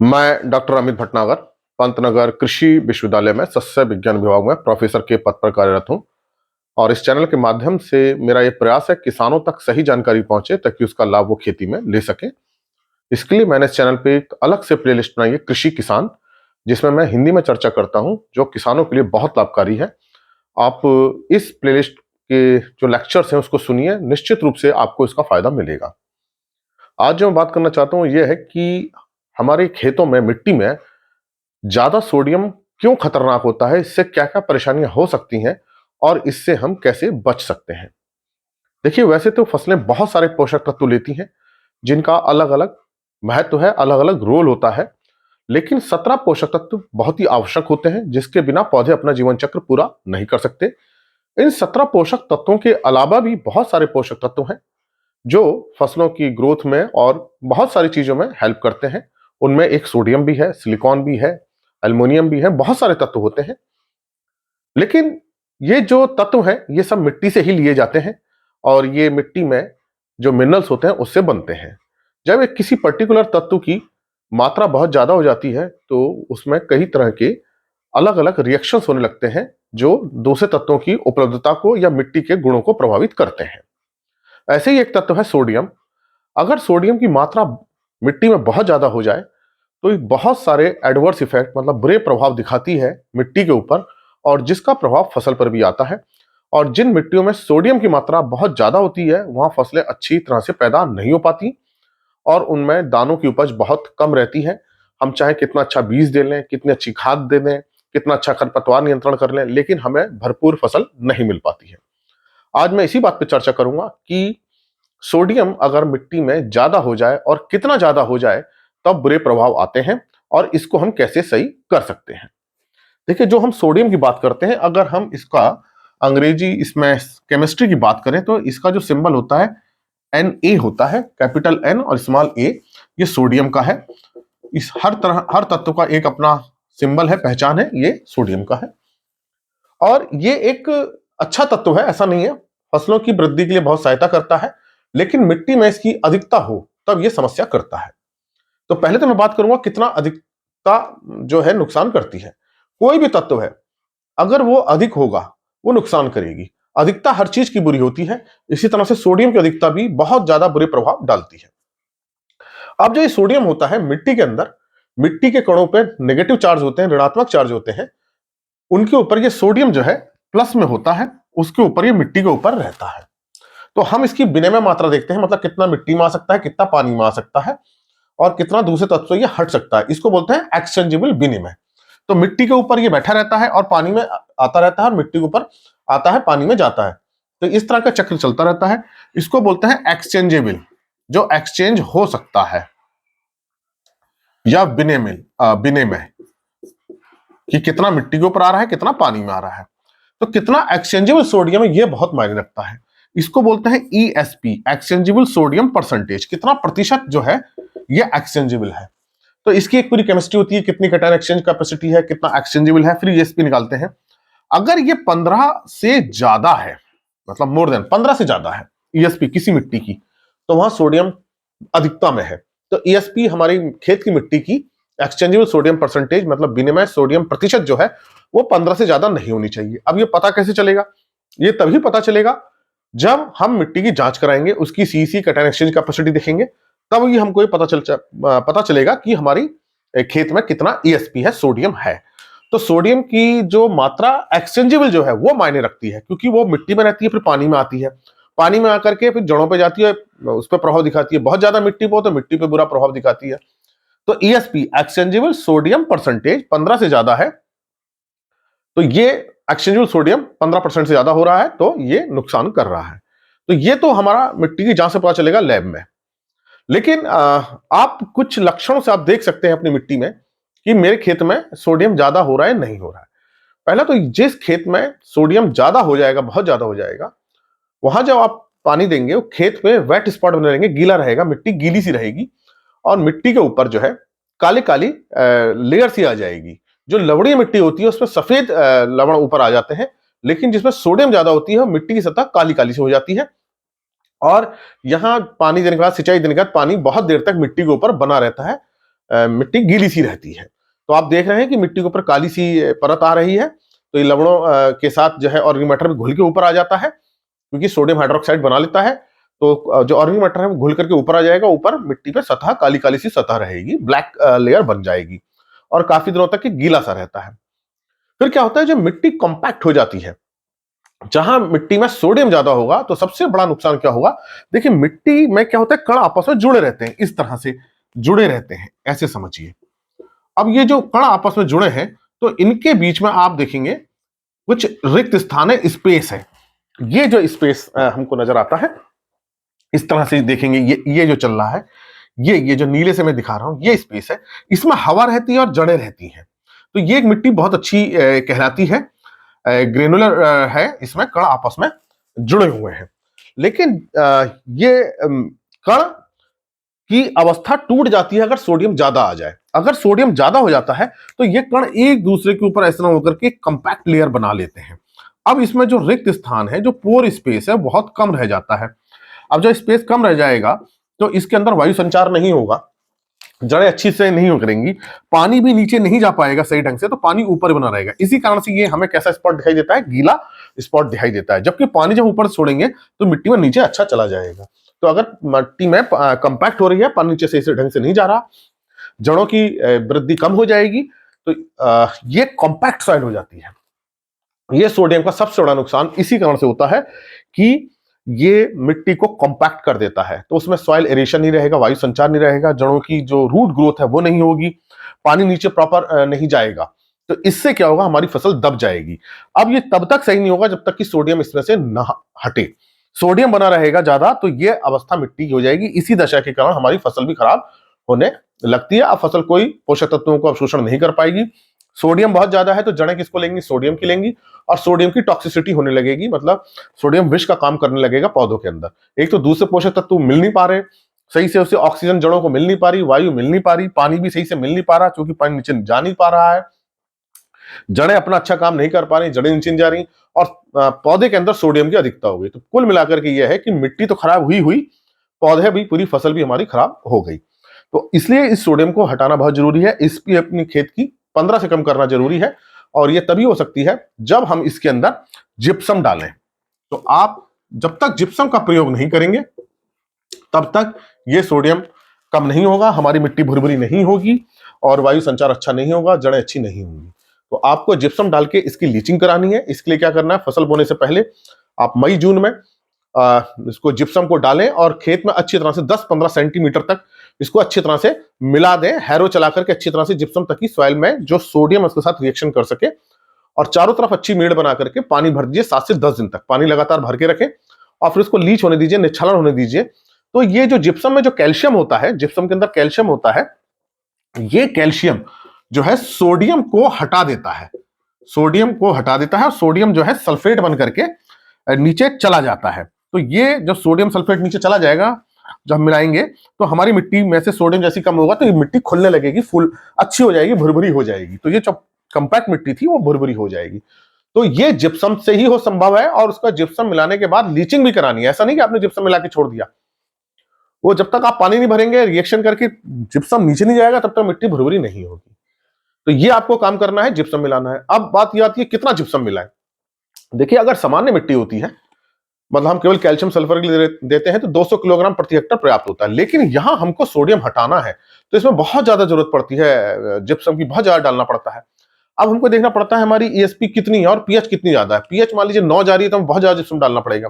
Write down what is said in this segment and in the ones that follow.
मैं डॉक्टर अमित भटनागर पंतनगर कृषि विश्वविद्यालय में सस्य विज्ञान विभाग में प्रोफेसर के पद पर कार्यरत हूं और इस चैनल के माध्यम से मेरा ये प्रयास है किसानों तक सही जानकारी पहुंचे ताकि उसका लाभ वो खेती में ले सके। इसके लिए मैंने इस चैनल पे एक अलग से प्लेलिस्ट बनाई है कृषि किसान, जिसमें मैं हिंदी में चर्चा करता हूं जो किसानों के लिए बहुत लाभकारी है। आप इस प्लेलिस्ट के जो लेक्चर्स हैं उसको सुनिए, निश्चित रूप से आपको इसका फायदा मिलेगा। आज जो मैं बात करना चाहता हूं यह है कि हमारे खेतों में मिट्टी में ज्यादा सोडियम क्यों खतरनाक होता है, इससे क्या क्या परेशानियां हो सकती हैं और इससे हम कैसे बच सकते हैं। देखिए, वैसे तो फसलें बहुत सारे पोषक तत्व लेती हैं जिनका अलग अलग महत्व है, अलग अलग रोल होता है, लेकिन 17 पोषक तत्व बहुत ही आवश्यक होते हैं जिसके बिना पौधे अपना जीवन चक्र पूरा नहीं कर सकते। इन 17 पोषक तत्वों के अलावा भी बहुत सारे पोषक तत्व हैं जो फसलों की ग्रोथ में और बहुत सारी चीजों में हेल्प करते हैं। उनमें एक सोडियम भी है, सिलिकॉन भी है, एल्युमिनियम भी है, बहुत सारे तत्व होते हैं। लेकिन ये जो तत्व हैं ये सब मिट्टी से ही लिए जाते हैं और ये मिट्टी में जो मिनरल्स होते हैं उससे बनते हैं। जब एक किसी पर्टिकुलर तत्व की मात्रा बहुत ज्यादा हो जाती है तो उसमें कई तरह के अलग अलग रिएक्शंस होने लगते हैं जो दूसरे तत्वों की उपलब्धता को या मिट्टी के गुणों को प्रभावित करते हैं। ऐसे ही एक तत्व है सोडियम। अगर सोडियम की मात्रा मिट्टी में बहुत ज्यादा हो जाए तो ये बहुत सारे एडवर्स इफेक्ट मतलब बुरे प्रभाव दिखाती है मिट्टी के ऊपर, और जिसका प्रभाव फसल पर भी आता है। और जिन मिट्टियों में सोडियम की मात्रा बहुत ज्यादा होती है वहां फसलें अच्छी तरह से पैदा नहीं हो पाती और उनमें दानों की उपज बहुत कम रहती है। हम चाहे कितना अच्छा बीज दे लें, कितनी अच्छी खाद दे दें, कितना अच्छा खरपतवार नियंत्रण कर लें, लेकिन हमें भरपूर फसल नहीं मिल पाती है। आज मैं इसी बात पर चर्चा करूंगा कि सोडियम अगर मिट्टी में ज्यादा हो जाए और कितना ज्यादा हो जाए तब बुरे प्रभाव आते हैं और इसको हम कैसे सही कर सकते हैं। देखिए, जो हम सोडियम की बात करते हैं, अगर हम इसका अंग्रेजी इसमें केमिस्ट्री की बात करें तो इसका जो सिंबल होता है Na होता है, कैपिटल N और स्मॉल a, ये सोडियम का है। इस हर तत्व का एक अपना सिंबल है, पहचान है, ये सोडियम का है। और ये एक अच्छा तत्व है, ऐसा नहीं है, फसलों की वृद्धि के लिए बहुत सहायता करता है, लेकिन मिट्टी में इसकी अधिकता हो तब ये समस्या करता है। तो पहले तो मैं बात करूंगा कितना अधिकता जो है नुकसान करती है। कोई भी तत्व है अगर वो अधिक होगा वो नुकसान करेगी। अधिकता हर चीज की बुरी होती है, इसी तरह से सोडियम की अधिकता भी बहुत ज्यादा बुरे प्रभाव डालती है। अब जो ये सोडियम होता है मिट्टी के अंदर, मिट्टी के कणों पे नेगेटिव चार्ज होते हैं, ऋणात्मक चार्ज होते हैं, उनके ऊपर ये सोडियम जो है प्लस में होता है, उसके ऊपर ये मिट्टी के ऊपर रहता है। तो हम इसकी विनिमय मात्रा देखते हैं, मतलब कितना मिट्टी में आ सकता है, कितना पानी में आ सकता है और कितना दूसरे तत्व से ये हट सकता है। इसको बोलते हैं एक्सचेंजेबल विनिमय। तो मिट्टी के ऊपर ये बैठा रहता है और पानी में आता रहता है और मिट्टी के ऊपर आता है, पानी में जाता है। तो इस तरह का चक्र चलता रहता है। इसको बोलते हैं एक्सचेंजेबल, जो एक्सचेंज हो सकता है, या विनिमय कि कितना मिट्टी के ऊपर आ रहा है, कितना पानी में आ रहा है। तो कितना एक्सचेंजेबल सोडियम है ये बहुत मायने रखता है। इसको बोलते हैं ESP, एक्सचेंजेबल सोडियम परसेंटेज, कितना प्रतिशत जो है ये एक्सचेंजेबल है। तो इसकी एक पूरी केमिस्ट्री होती है, कितनी कैटायन एक्सचेंज कैपेसिटी है, कितना एक्सचेंजेबल है, फिर ESP निकालते हैं। अगर ये 15 से ज्यादा है, मतलब मोर देन 15 से ज्यादा है ESP किसी मिट्टी की, तो वहां सोडियम अधिकता में है। तो ESP हमारी खेत की मिट्टी की एक्सचेंजेबल सोडियम परसेंटेज मतलब विनिमय सोडियम प्रतिशत जो है वो 15 से ज्यादा नहीं होनी चाहिए। अब ये पता कैसे चलेगा? ये तभी पता चलेगा जब हम मिट्टी की जांच कराएंगे, उसकी CEC कैटायन एक्सचेंज कैपेसिटी देखेंगे, तब ये हमको ये पता चलेगा कि हमारी खेत में कितना ESP है, सोडियम है। तो सोडियम की जो मात्रा एक्सचेंजेबल जो है वो मायने रखती है, क्योंकि वो मिट्टी में रहती है, फिर पानी में आती है, पानी में आकर के फिर जड़ों पे जाती है, उस पर प्रभाव दिखाती है। बहुत ज्यादा मिट्टी पे हो तो मिट्टी पे बुरा प्रभाव दिखाती है। तो ESP एक्सचेंजेबल सोडियम परसेंटेज 15 से ज्यादा है, तो ये एक्सचेंजेबल सोडियम 15% से ज्यादा हो रहा है तो ये नुकसान कर रहा है। तो ये तो हमारा मिट्टी की जांच से पता चलेगा लैब में। लेकिन आप कुछ लक्षणों से आप देख सकते हैं अपनी मिट्टी में कि मेरे खेत में सोडियम ज्यादा हो रहा है, नहीं हो रहा है। पहला तो जिस खेत में सोडियम ज्यादा हो जाएगा, बहुत ज्यादा हो जाएगा, वहां जब आप पानी देंगे वो खेत पे वेट स्पॉट बने रहेंगे, गीला रहेगा, मिट्टी गीली सी रहेगी और मिट्टी के ऊपर जो है काली काली लेयर सी आ जाएगी। जो लवणीय मिट्टी होती है उसमें सफेद लवण ऊपर आ जाते हैं, लेकिन जिसमें सोडियम ज्यादा होती है मिट्टी की सतह काली काली सी हो जाती है। और यहां पानी देने के बाद, सिंचाई देने के बाद पानी बहुत देर तक मिट्टी के ऊपर बना रहता है, मिट्टी गीली सी रहती है। तो आप देख रहे हैं कि मिट्टी के ऊपर काली सी परत आ रही है, तो ये लवणों के साथ जो है ऑर्गेनिक मैटर में घुल के ऊपर आ जाता है, क्योंकि सोडियम हाइड्रोक्साइड बना लेता है। तो जो ऑर्गेनिक मैटर है वो घुल करके ऊपर आ जाएगा, ऊपर मिट्टी पे सतह काली काली सी सतह रहेगी, ब्लैक लेयर बन जाएगी और काफी दिनों तक ये गीला सा रहता है। फिर क्या होता है, जब मिट्टी कॉम्पैक्ट हो जाती है, जहां मिट्टी में सोडियम ज्यादा होगा, तो सबसे बड़ा नुकसान क्या होगा, देखिए मिट्टी में क्या होता है, कण आपस में जुड़े रहते हैं, इस तरह से जुड़े रहते हैं, ऐसे समझिए। अब ये जो कण आपस में जुड़े हैं, तो इनके बीच में आप देखेंगे कुछ रिक्त स्थान है, स्पेस है। ये जो स्पेस हमको नजर आता है, इस तरह से देखेंगे, ये जो चल रहा है, ये जो नीले से मैं दिखा रहा हूं, ये स्पेस है, इसमें हवा रहती है और जड़ें रहती हैं। तो ये एक मिट्टी बहुत अच्छी कहलाती है, ग्रेनुलर है, इसमें कण आपस में जुड़े हुए हैं। लेकिन ये कण की अवस्था टूट जाती है अगर सोडियम ज्यादा आ जाए। अगर सोडियम ज्यादा हो जाता है तो ये कण एक दूसरे के ऊपर ऐसा होकर के कंपैक्ट लेयर बना लेते हैं। अब इसमें जो रिक्त स्थान है, जो पोर स्पेस है, बहुत कम रह जाता है। अब जो स्पेस कम रह जाएगा तो इसके अंदर वायु संचार नहीं होगा, जड़ें अच्छी से नहीं करेंगी, पानी भी नीचे नहीं जा पाएगा सही ढंग से, तो पानी ऊपर बना रहेगा। इसी कारण से ये हमें कैसा स्पॉट दिखाई देता है, गीला स्पॉट दिखाई देता है। जबकि पानी जब ऊपर छोड़ेंगे तो मिट्टी में नीचे अच्छा चला जाएगा। तो अगर मिट्टी में कंपैक्ट हो रही है, पानी नीचे सही ढंग से नहीं जा रहा, जड़ों की वृद्धि कम हो जाएगी, तो ये कॉम्पैक्ट सॉइल हो जाती है। ये सोडियम का सबसे बड़ा नुकसान इसी कारण से होता है कि ये मिट्टी को कॉम्पैक्ट कर देता है। तो उसमें सॉइल एरेशन नहीं रहेगा, वायु संचार नहीं रहेगा, जड़ों की जो रूट ग्रोथ है वो नहीं होगी, पानी नीचे प्रॉपर नहीं जाएगा। तो इससे क्या होगा, हमारी फसल दब जाएगी। अब ये तब तक सही नहीं होगा जब तक कि सोडियम इसमें से न हटे। सोडियम बना रहेगा ज्यादा तो ये अवस्था मिट्टी की हो जाएगी। इसी दशा के कारण हमारी फसल भी खराब होने लगती है। अब फसल कोई पोषक तत्वों को अवशोषण नहीं कर पाएगी। सोडियम बहुत ज्यादा है तो जड़ें किसको लेंगी, सोडियम की लेंगी, और सोडियम की टॉक्सिसिटी होने लगेगी, मतलब सोडियम विष का काम करने लगेगा पौधों के अंदर। एक तो दूसरे पोषक तत्व मिल नहीं पा रहे सही से, उसे ऑक्सीजन जड़ों को मिल नहीं पा रही, वायु मिल नहीं पा रही, पानी भी सही से मिल नहीं पा रहा क्योंकि पानी नीचे जा नहीं पा रहा है, जड़ें अपना अच्छा काम नहीं कर पा रही, जड़ें नीचे जा रही, और पौधे के अंदर सोडियम की अधिकता हो गई। तो कुल मिलाकर के यह है कि मिट्टी तो खराब हुई हुई, पौधे भी, पूरी फसल भी हमारी खराब हो गई। तो इसलिए इस सोडियम को हटाना बहुत जरूरी है। इसकी अपनी खेत की 15 से कम करना जरूरी है, और यह तभी हो सकती है जब हम इसके अंदर जिप्सम डालें। तो आप जब तक जिप्सम का प्रयोग नहीं करेंगे तब तक यह सोडियम कम नहीं होगा, हमारी मिट्टी भुरभुरी नहीं होगी और वायु संचार अच्छा नहीं होगा, जड़ें अच्छी नहीं होंगी। तो आपको जिप्सम डाल के इसकी लीचिंग करानी है। इसके लिए क्या करना है, फसल बोने से पहले आप मई जून में इसको जिप्सम को डालें और खेत में अच्छी तरह से 10-15 सेंटीमीटर तक इसको अच्छी तरह से मिला दें, हैरो चला करके अच्छी तरह से जिप्सम तक की सॉइल में जो सोडियम उसके साथ रिएक्शन कर सके, और चारों तरफ अच्छी मेड़ बना करके पानी भर दीजिए। 7 से 10 दिन तक पानी लगातार भर के रखें और फिर उसको लीच होने दीजिए, निच्छालन होने दीजिए। तो ये जो जिप्सम में जो कैल्शियम होता है, जिप्सम के अंदर कैल्शियम होता है, ये कैल्शियम जो है सोडियम को हटा देता है, सोडियम को हटा देता है, और सोडियम जो है सल्फेट बन करके नीचे चला जाता है। तो ये जो सोडियम सल्फेट नीचे चला जाएगा, जब हम मिलाएंगे तो हमारी मिट्टी में से सोडियम जैसी कम होगा तो ये मिट्टी खुलने लगेगी, फुल अच्छी हो जाएगी, भुरभुरी हो जाएगी। तो ये जो कंपैक्ट मिट्टी थी वो भुरभुरी हो जाएगी। तो ये जिप्सम से ही हो संभव है, और उसका जिप्सम मिलाने के बाद लीचिंग भी करानी है। ऐसा नहीं कि आपने जिप्सम मिला के छोड़ दिया, वो जब तक आप पानी नहीं भरेंगे, रिएक्शन करके जिप्सम नीचे नहीं जाएगा, तब तक मिट्टी भुरभुरी नहीं होगी। तो ये आपको काम करना है, जिप्सम मिलाना है। अब बात ये आती है कितना जिप्सम मिलाएं। देखिए, अगर सामान्य मिट्टी होती है, मतलब हम केवल कैल्शियम सल्फर के लिए देते हैं, तो 200 किलोग्राम प्रति हेक्टेयर पर्याप्त होता है। लेकिन यहां हमको सोडियम हटाना है तो इसमें बहुत ज्यादा जरूरत पड़ती है, जिप्सम की बहुत ज्यादा डालना पड़ता है। अब हमको देखना पड़ता है हमारी ईएसपी कितनी है और पीएच कितनी ज्यादा है। पीएच मान लीजिए 9 जा रही है तो हमें बहुत ज्यादा जिप्सम डालना पड़ेगा।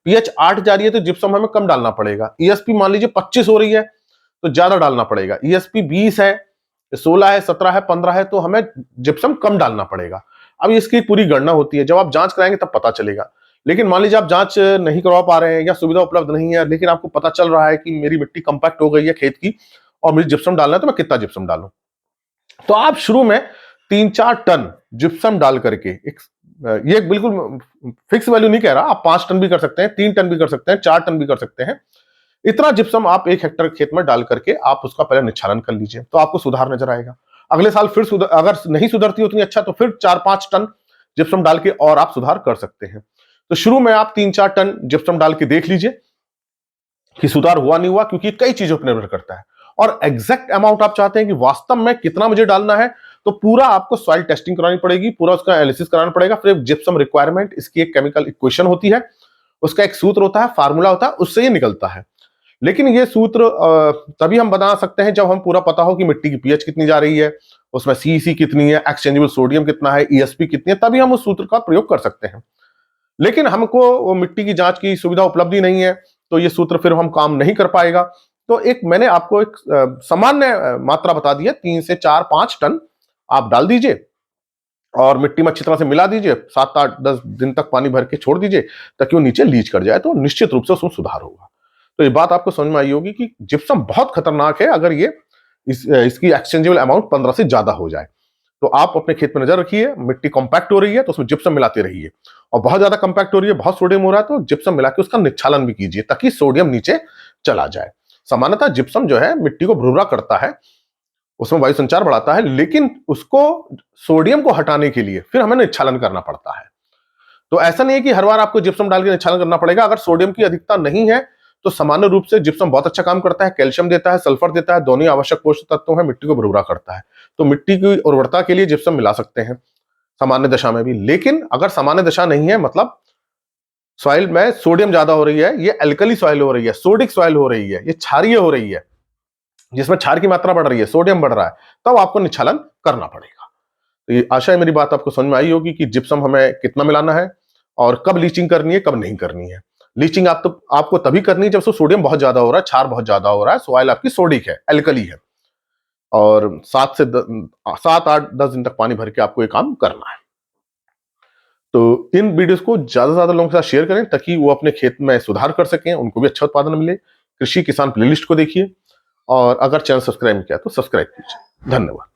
पीएच 8 जा रही है तो जिप्सम हमें कम डालना पड़ेगा। ईएसपी मान लीजिए 25 हो रही है तो ज्यादा डालना पड़ेगा। ईएसपी 20 है, 16 है, 17 है, 15 है, तो हमें जिप्सम कम डालना पड़ेगा। अब इसकी पूरी गणना होती है, जब आप जांच कराएंगे तब पता चलेगा। लेकिन मान लीजिए आप जांच नहीं करवा पा रहे हैं या सुविधा उपलब्ध नहीं है, लेकिन आपको पता चल रहा है कि मेरी मिट्टी कंपैक्ट हो गई है खेत की और मुझे जिप्सम डालना है, तो मैं कितना जिप्सम डालूं। तो आप शुरू में 3-4 टन जिप्सम डाल करके, ये बिल्कुल फिक्स वैल्यू नहीं कह रहा, आप 5 टन भी कर सकते हैं, 3 टन भी कर सकते हैं, 4 टन भी कर सकते हैं। इतना जिप्सम आप 1 हेक्टेयर खेत में डाल करके आप उसका पहले निच्छालन कर लीजिए, तो आपको सुधार नजर आएगा। अगले साल फिर अगर नहीं सुधरती उतनी अच्छा, तो फिर 4-5 टन जिप्सम डाल के और आप सुधार कर सकते हैं। तो शुरू में आप 3-4 टन जिप्सम डाल के देख लीजिए कि सुधार हुआ नहीं हुआ, क्योंकि कई चीजों पर निर्भर करता है। और एग्जैक्ट अमाउंट आप चाहते हैं कि वास्तव में कितना मुझे डालना है, तो पूरा आपको सॉइल टेस्टिंग करानी पड़ेगी, पूरा उसका एनालिसिस कराना पड़ेगा। फिर जिप्सम रिक्वायरमेंट, इसकी एक केमिकल इक्वेशन होती है, उसका एक सूत्र होता है, फार्मूला होता है, उससे ये निकलता है। लेकिन ये सूत्र तभी हम बना सकते हैं जब हम पूरा पता हो कि मिट्टी की पीएच कितनी जा रही है, उसमें सीईसी कितनी है, एक्सचेंजेबल सोडियम कितना है, ईएसपी कितनी है, तभी हम उस सूत्र का प्रयोग कर सकते हैं। लेकिन हमको वो मिट्टी की जांच की सुविधा उपलब्ध ही नहीं है, तो ये सूत्र फिर हम काम नहीं कर पाएगा। तो एक मैंने आपको एक सामान्य मात्रा बता दी है, 3 से 4-5 टन आप डाल दीजिए और मिट्टी में अच्छी तरह से मिला दीजिए, 7-8-10 दिन तक पानी भर के छोड़ दीजिए ताकि वो नीचे लीच कर जाए, तो निश्चित रूप से उसमें सुधार होगा। तो ये बात आपको समझ में आई होगी कि जिप्सम बहुत खतरनाक है अगर ये इसकी एक्सचेंजेबल अमाउंट 15 से ज्यादा हो जाए। तो आप अपने खेत में नजर रखिए, मिट्टी कॉम्पैक्ट हो रही है तो उसमें जिप्सम मिलाते रहिए, और बहुत ज्यादा कॉम्पैक्ट हो रही है, बहुत सोडियम हो रहा है, तो जिप्सम मिला के उसका निच्छालन भी कीजिए ताकि सोडियम नीचे चला जाए। सामान्यतः जिप्सम जो है मिट्टी को भुरभुरा करता है, उसमें वायु संचार बढ़ाता है, लेकिन उसको सोडियम को हटाने के लिए फिर हमें निच्छालन करना पड़ता है। तो ऐसा नहीं है कि हर बार आपको जिप्सम डाल के निच्छालन करना पड़ेगा। अगर सोडियम की अधिकता नहीं है तो सामान्य रूप से जिप्सम बहुत अच्छा काम करता है, कैल्शियम देता है, सल्फर देता है, दोनों आवश्यक पोषक तत्व हैं, मिट्टी को भुरभुरा करता है। तो मिट्टी की उर्वरता के लिए जिप्सम मिला सकते हैं सामान्य दशा में भी। लेकिन अगर सामान्य दशा नहीं है, मतलब सॉइल में सोडियम ज्यादा हो रही है, ये एल्कली सॉइल हो रही है, सोडिक सॉइल हो रही है, ये क्षारीय हो रही है, जिसमें क्षार की मात्रा बढ़ रही है, सोडियम बढ़ रहा है, तब आपको निच्छालन करना पड़ेगा। तो ये आशा है मेरी बात आपको समझ में आई होगी कि जिप्सम हमें कितना मिलाना है और कब लीचिंग करनी है, कब नहीं करनी है। लीचिंग आपको तभी करनी है जब सोडियम बहुत ज्यादा हो रहा है, क्षार बहुत ज्यादा हो रहा है, सॉइल आपकी सोडिक है, एल्कली है, और 7-8-10 दिन तक पानी भर के आपको ये काम करना है। तो इन वीडियोस को ज्यादा से ज्यादा लोगों के साथ शेयर करें ताकि वो अपने खेत में सुधार कर सकें, उनको भी अच्छा उत्पादन मिले। कृषि किसान प्लेलिस्ट को देखिए, और अगर चैनल सब्सक्राइब किया तो सब्सक्राइब कीजिए। धन्यवाद।